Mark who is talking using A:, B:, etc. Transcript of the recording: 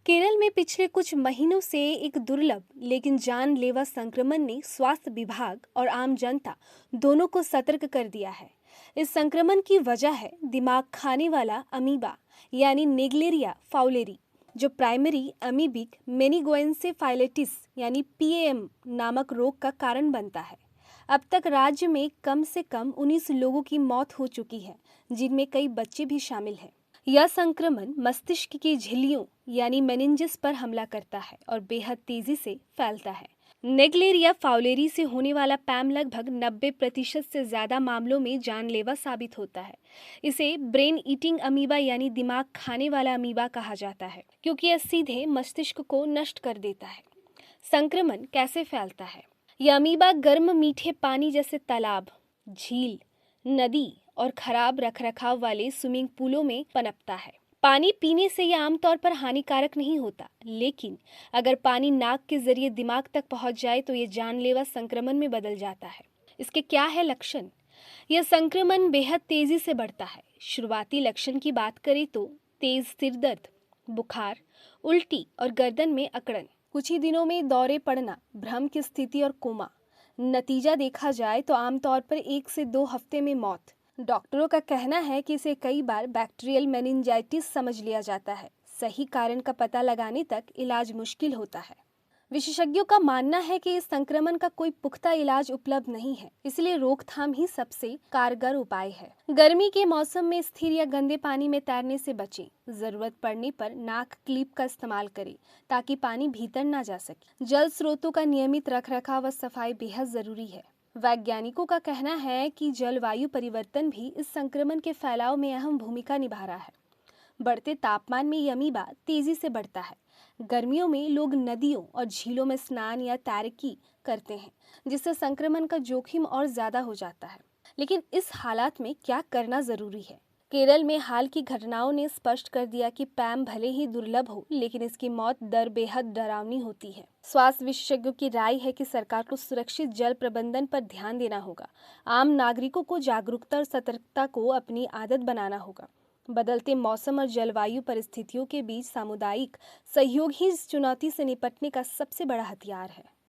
A: केरल में पिछले कुछ महीनों से एक दुर्लभ लेकिन जानलेवा संक्रमण ने स्वास्थ्य विभाग और आम जनता दोनों को सतर्क कर दिया है। इस संक्रमण की वजह है दिमाग खाने वाला अमीबा यानी नेग्लेरिया फाउलेरी, जो प्राइमरी अमीबिक मेनिंगोएन्सेफालाइटिस यानी पीएएम नामक रोग का कारण बनता है। अब तक राज्य में कम से कम 19 लोगों की मौत हो चुकी है, जिनमें कई बच्चे भी शामिल हैं। यह संक्रमण मस्तिष्क की झिल्लियों यानी मेनिंजेस पर हमला करता है और बेहद तेजी से फैलता है। नेग्लेरिया फाउलेरी से होने वाला पैम लगभग 90% से ज्यादा मामलों में जानलेवा साबित होता है। इसे ब्रेन ईटिंग अमीबा यानी दिमाग खाने वाला अमीबा कहा जाता है, क्योंकि यह सीधे मस्तिष्क को नष्ट कर देता है। संक्रमण कैसे फैलता है? यह अमीबा गर्म मीठे पानी जैसे तालाब, झील, नदी और खराब रखरखाव वाले स्विमिंग पूलों में पनपता है। पानी पीने से यह आमतौर पर हानिकारक नहीं होता, लेकिन अगर पानी नाक के जरिए दिमाग तक पहुंच जाए तो यह जानलेवा संक्रमण में बदल जाता है। इसके क्या है लक्षण? यह संक्रमण बेहद तेजी से बढ़ता है। शुरुआती लक्षण की बात करें तो तेज सिर दर्द, बुखार, उल्टी और गर्दन में अकड़न। कुछ ही दिनों में दौरे पड़ना, भ्रम की स्थिति और कोमा। नतीजा देखा जाए तो आमतौर पर 1 से 2 हफ्ते में मौत। डॉक्टरों का कहना है कि इसे कई बार बैक्टीरियल मेनिंजाइटिस समझ लिया जाता है। सही कारण का पता लगाने तक इलाज मुश्किल होता है। विशेषज्ञों का मानना है कि इस संक्रमण का कोई पुख्ता इलाज उपलब्ध नहीं है, इसलिए रोकथाम ही सबसे कारगर उपाय है। गर्मी के मौसम में स्थिर या गंदे पानी में तैरने से बचें। जरूरत पड़ने पर नाक क्लिप का इस्तेमाल करें ताकि पानी भीतर ना जा सके। जल स्रोतों का नियमित रखरखाव व सफाई बेहद जरूरी है। वैज्ञानिकों का कहना है कि जलवायु परिवर्तन भी इस संक्रमण के फैलाव में अहम भूमिका निभा रहा है। बढ़ते तापमान में ये अमीबा तेजी से बढ़ता है। गर्मियों में लोग नदियों और झीलों में स्नान या तैराकी करते हैं, जिससे संक्रमण का जोखिम और ज्यादा हो जाता है। लेकिन इस हालात में क्या करना जरूरी है? केरल में हाल की घटनाओं ने स्पष्ट कर दिया कि पैम भले ही दुर्लभ हो, लेकिन इसकी मौत दर बेहद डरावनी होती है। स्वास्थ्य विशेषज्ञों की राय है कि सरकार को सुरक्षित जल प्रबंधन पर ध्यान देना होगा। आम नागरिकों को जागरूकता और सतर्कता को अपनी आदत बनाना होगा। बदलते मौसम और जलवायु परिस्थितियों के बीच सामुदायिक सहयोग ही इस चुनौती से निपटने का सबसे बड़ा हथियार है।